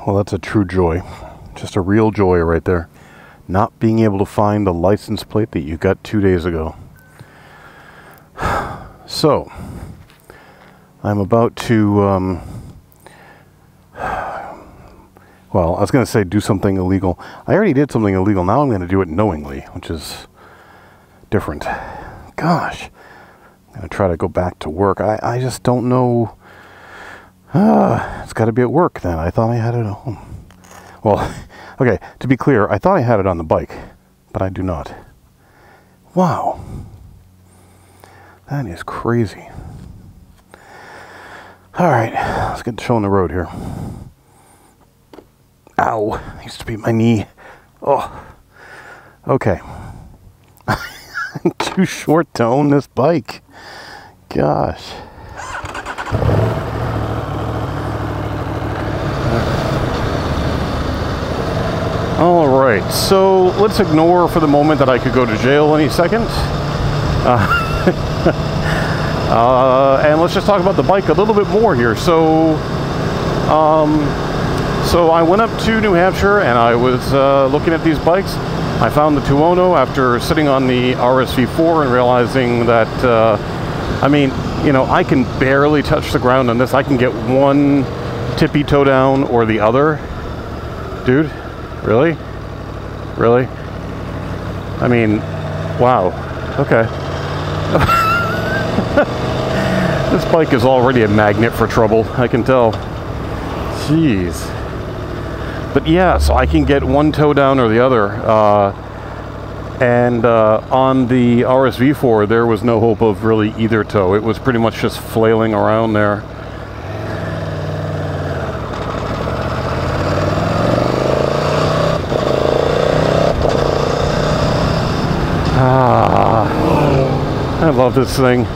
Well, that's a true joy. Just a real joy right there. Not being able to find the license plate that you got 2 days ago. So, I'm about to, well, I was going to say do something illegal. I already did something illegal. Now I'm going to do it knowingly, which is different. Gosh. I'm going to try to go back to work. I just don't know. It's got to be at work then. I thought I had it at home. Well, okay, to be clear, I thought I had it on the bike, but I do not. Wow. That is crazy. Alright, let's get the show on the road here. Ow, used to be my knee. Oh, okay. I'm too short to own this bike. Gosh. Alright, so let's ignore for the moment that I could go to jail any second. And let's just talk about the bike a little bit more here. So I went up to New Hampshire and I was looking at these bikes. I found the Tuono after sitting on the RSV4 and realizing that, I mean, you know, I can barely touch the ground on this. I can get one tippy toe down or the other. Dude, really? Really? I mean, wow. Okay. This bike is already a magnet for trouble, I can tell. Jeez. But yeah, so I can get one toe down or the other. And on the RSV4, there was no hope of really either toe. It was pretty much just flailing around there. I love this thing.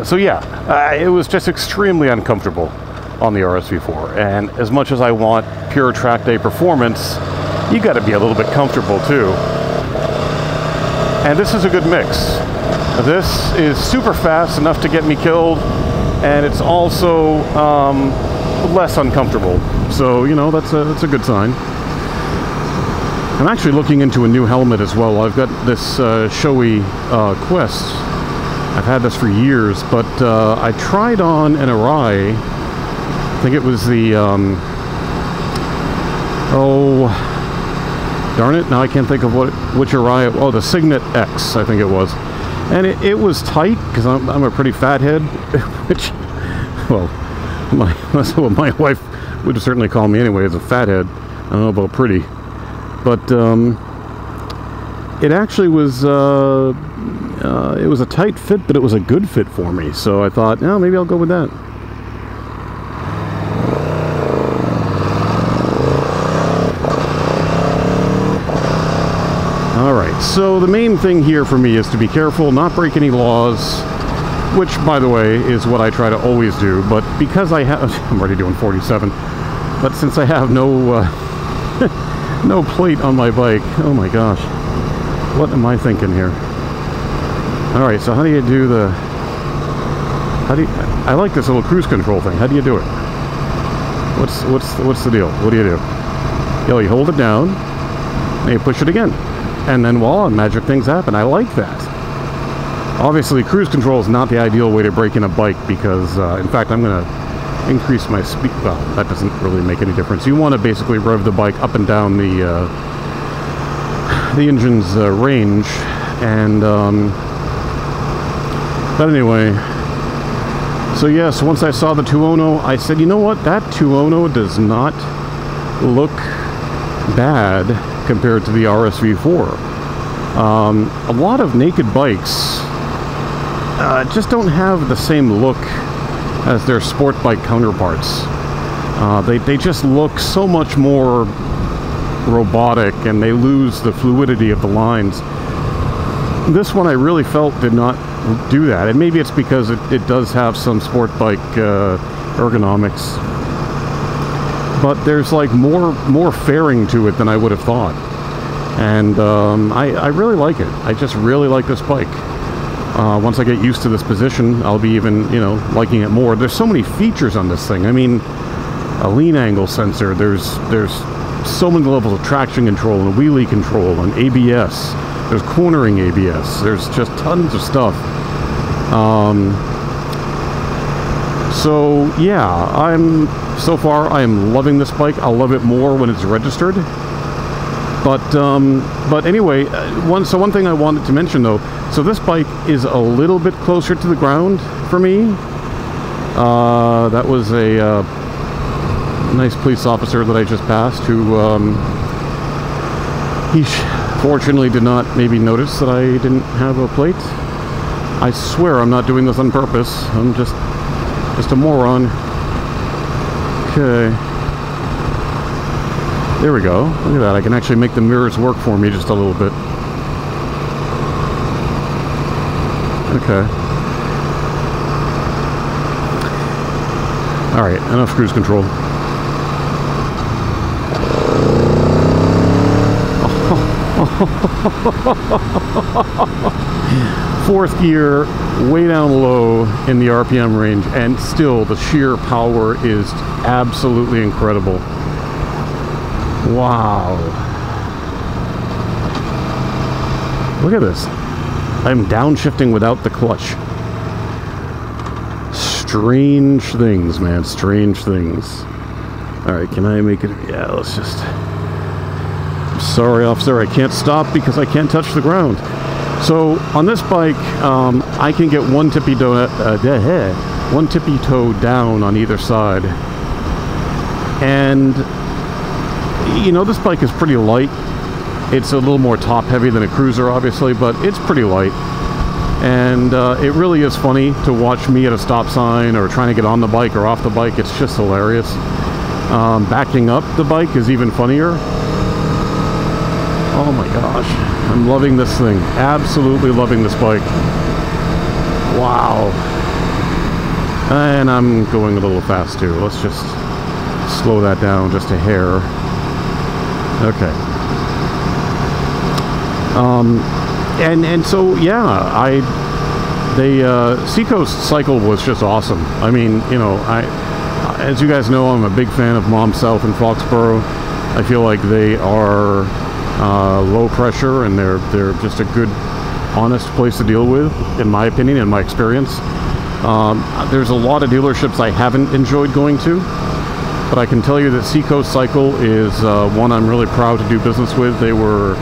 So yeah, it was just extremely uncomfortable on the RSV4, and as much as I want pure track day performance, you got to be a little bit comfortable too. And this is a good mix. This is super fast, enough to get me killed, and it's also less uncomfortable. So you know, that's a good sign. I'm actually looking into a new helmet as well. I've got this Shoei Quest. I've had this for years, but I tried on an Arai. I think it was the, oh, darn it, now I can't think of which Arai, oh, the Signet X, I think it was. And it was tight, because I'm a pretty fat head, which, well, that's what my wife would certainly call me anyway, as a fat head. I don't know about pretty. But it actually was, it was a tight fit, but it was a good fit for me. So I thought, oh, maybe I'll go with that. Alright, so the main thing here for me is to be careful, not break any laws, which, by the way, is what I try to always do. But because I have, I'm already doing 47, but since I have no, no plate on my bike, oh my gosh, what am I thinking here? Alright, so how do you do the, I like this little cruise control thing. How do you do it? What's the deal? What do? You hold it down, and you push it again. And then voila, magic things happen. I like that. Obviously, cruise control is not the ideal way to break in a bike because, in fact, I'm going to increase my speed. Well, that doesn't really make any difference. You want to basically rev the bike up and down the engine's range. And, but anyway, so yes, once I saw the Tuono, I said, you know what? That Tuono does not look bad compared to the RSV4. A lot of naked bikes just don't have the same look as their sport bike counterparts. They just look so much more robotic, and they lose the fluidity of the lines. This one I really felt did not do that, and maybe it's because it does have some sport bike ergonomics. But there's like more fairing to it than I would have thought. And I really like it. I just really like this bike. Once I get used to this position, I'll be even, you know, liking it more. There's so many features on this thing. I mean, a lean angle sensor. There's so many levels of traction control and wheelie control and ABS. There's cornering ABS. There's just tons of stuff. So yeah, so far I am loving this bike. I'll love it more when it's registered. But anyway, one thing I wanted to mention though, so this bike is a little bit closer to the ground for me. That was a nice police officer that I just passed who, he fortunately did not maybe notice that I didn't have a plate. I swear I'm not doing this on purpose. I'm just a moron. Okay. There we go. Look at that. I can actually make the mirrors work for me just a little bit. Okay. Alright, enough cruise control. Fourth gear, way down low in the RPM range, and still the sheer power is absolutely incredible. Wow. Look at this. I'm downshifting without the clutch. Strange things, man. Strange things. Alright, can I make it? Yeah, let's just... I'm sorry, officer. I can't stop because I can't touch the ground. So, on this bike, I can get one tippy toe down on either side. And... you know, this bike is pretty light. It's a little more top heavy than a cruiser, obviously, but it's pretty light. And it really is funny to watch me at a stop sign or trying to get on the bike or off the bike. It's just hilarious. Backing up the bike is even funnier. Oh my gosh. I'm loving this thing. Absolutely loving this bike. Wow. And I'm going a little fast too. Let's just slow that down just a hair. Okay. And so yeah, the Seacoast cycle was just awesome. I mean, you know, as you guys know, I'm a big fan of Mom South and Foxborough. I feel like they are low pressure, and they're just a good, honest place to deal with, in my opinion, in my experience. There's a lot of dealerships I haven't enjoyed going to. But I can tell you that Seacoast Cycle is one I'm really proud to do business with. They were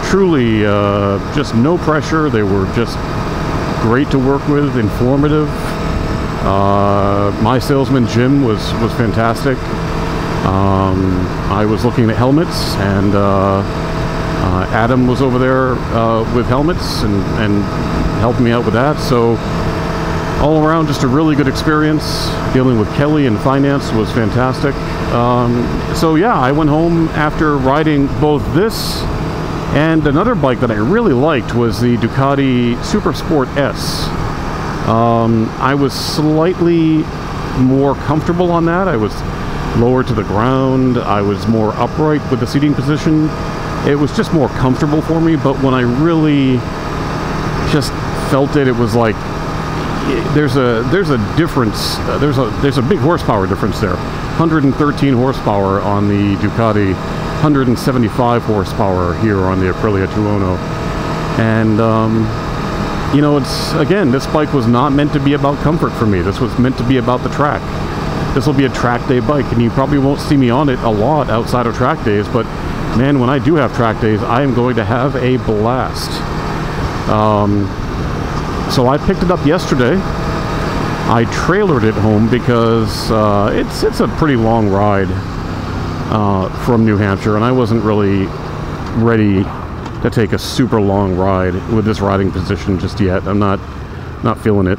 truly just no pressure. They were just great to work with, informative. My salesman, Jim, was fantastic. I was looking at helmets, and Adam was over there with helmets and helped me out with that. So all around, just a really good experience. Dealing with Kelly and finance was fantastic. So yeah, I went home after riding both this and another bike that I really liked was the Ducati Super Sport S. I was slightly more comfortable on that. I was lower to the ground. I was more upright with the seating position. It was just more comfortable for me, but when I really just felt it, it was like there's a difference. There's a big horsepower difference there. 113 horsepower on the Ducati, 175 horsepower here on the Aprilia Tuono. And you know, this bike was not meant to be about comfort for me. This was meant to be about the track. This will be a track day bike, and you probably won't see me on it a lot outside of track days, but man, when I do have track days, I am going to have a blast. So I picked it up yesterday. I trailered it home because it's a pretty long ride from New Hampshire, and I wasn't really ready to take a super long ride with this riding position just yet. I'm not feeling it.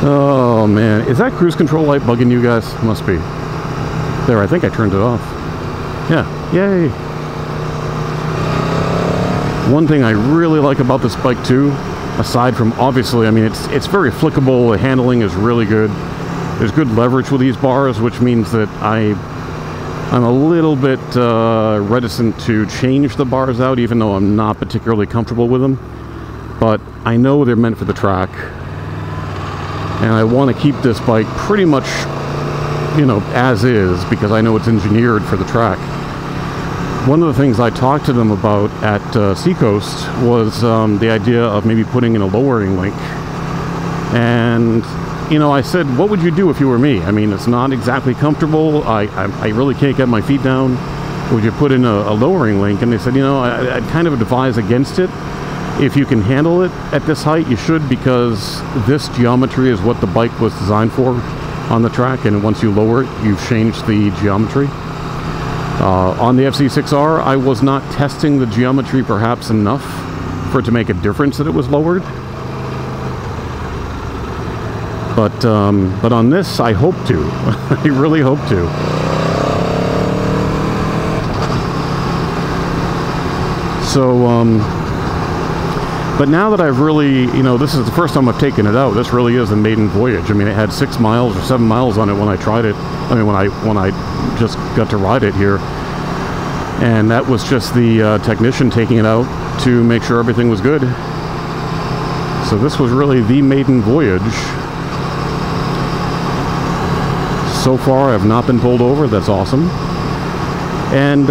Oh man, is that cruise control light bugging you guys? Must be. There, I think I turned it off. Yeah, yay. One thing I really like about this bike too Aside from, obviously, I mean, it's very flickable. The handling is really good. There's good leverage with these bars, which means that I'm a little bit reticent to change the bars out, even though I'm not particularly comfortable with them. But I know they're meant for the track, and I want to keep this bike pretty much, you know, as is, because I know it's engineered for the track. One of the things I talked to them about at Seacoast was the idea of maybe putting in a lowering link. And, you know, I said, what would you do if you were me? I mean, it's not exactly comfortable. I really can't get my feet down. Would you put in a lowering link? And they said, you know, I'd kind of advise against it. If you can handle it at this height, you should, because this geometry is what the bike was designed for on the track. And once you lower it, you've changed the geometry. On the FC6R, I was not testing the geometry perhaps enough for it to make a difference that it was lowered. But on this, I hope to. I really hope to. So, but now that I've really, you know, this is the first time I've taken it out. This really is a maiden voyage. I mean, it had 6 miles or 7 miles on it when I tried it. I mean, when I just got to ride it here, and that was just the technician taking it out to make sure everything was good. So this was really the maiden voyage. So far, I've not been pulled over. That's awesome. And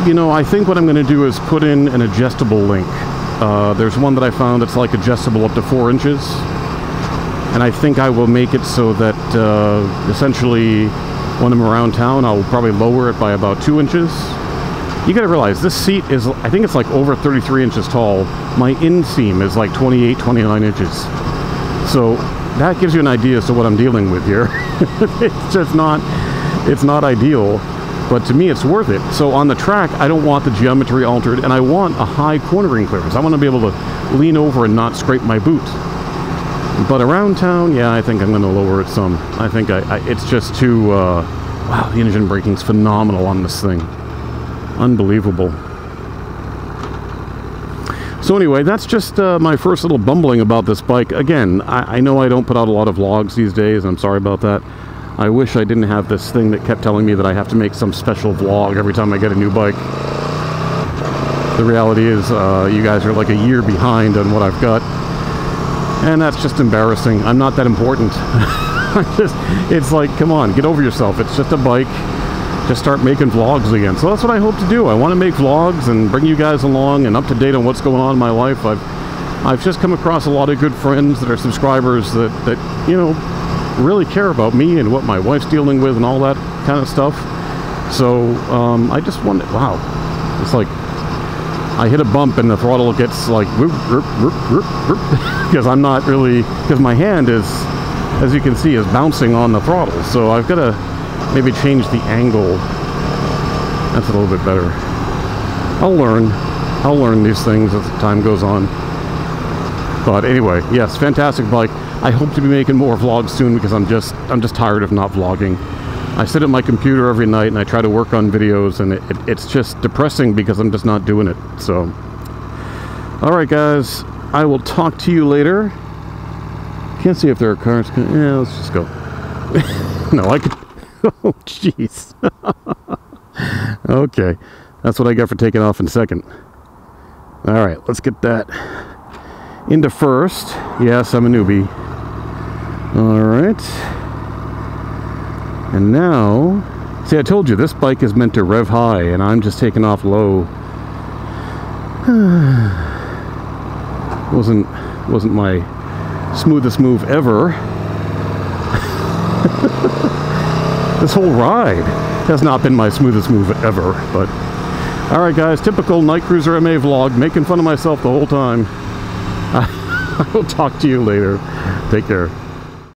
you know, I think what I'm going to do is put in an adjustable link. There's one that I found that's like adjustable up to 4 inches. And I think I will make it so that essentially when I'm around town, I'll probably lower it by about 2 inches. You gotta realize this seat is, I think it's like over 33 inches tall. My inseam is like 28, 29 inches. So that gives you an idea as to what I'm dealing with here. It's just not, it's not ideal, but to me it's worth it. So on the track, I don't want the geometry altered, and I want a high cornering clearance. I want to be able to lean over and not scrape my boot. But around town, yeah, I think I'm going to lower it some. I think it's just too, wow, the engine braking's phenomenal on this thing. Unbelievable. So anyway, that's just my first little bumbling about this bike. Again, I know I don't put out a lot of vlogs these days. I'm sorry about that. I wish I didn't have this thing that kept telling me that I have to make some special vlog every time I get a new bike. The reality is, you guys are like a year behind on what I've got. And that's just embarrassing. I'm not that important. It's like, come on, get over yourself. It's just a bike. Just start making vlogs again. So that's what I hope to do. I want to make vlogs and bring you guys along and up to date on what's going on in my life. I've just come across a lot of good friends that are subscribers that you know, really care about me and what my wife's dealing with and all that kind of stuff. So I just wonder, wow, it's like I hit a bump and the throttle gets like whoop, whoop, whoop, whoop, whoop, because I'm not really, because my hand is, as you can see, is bouncing on the throttle. So I've got to maybe change the angle. That's a little bit better. I'll learn these things as time goes on. But anyway, yes, fantastic bike. I hope to be making more vlogs soon, because I'm just tired of not vlogging. I sit at my computer every night and I try to work on videos, and it's just depressing because I'm just not doing it. So, all right, guys, I will talk to you later. Can't see if there are cars. Yeah, let's just go. No, I could. Oh, jeez. Okay, that's what I got for taking off in second. All right, let's get that into first. Yes, I'm a newbie. All right. And now, see, I told you this bike is meant to rev high, and I'm just taking off low. Wasn't my smoothest move ever. This whole ride has not been my smoothest move ever, but all right, guys, typical Night Cruiser MA vlog, making fun of myself the whole time. I will talk to you later. Take care.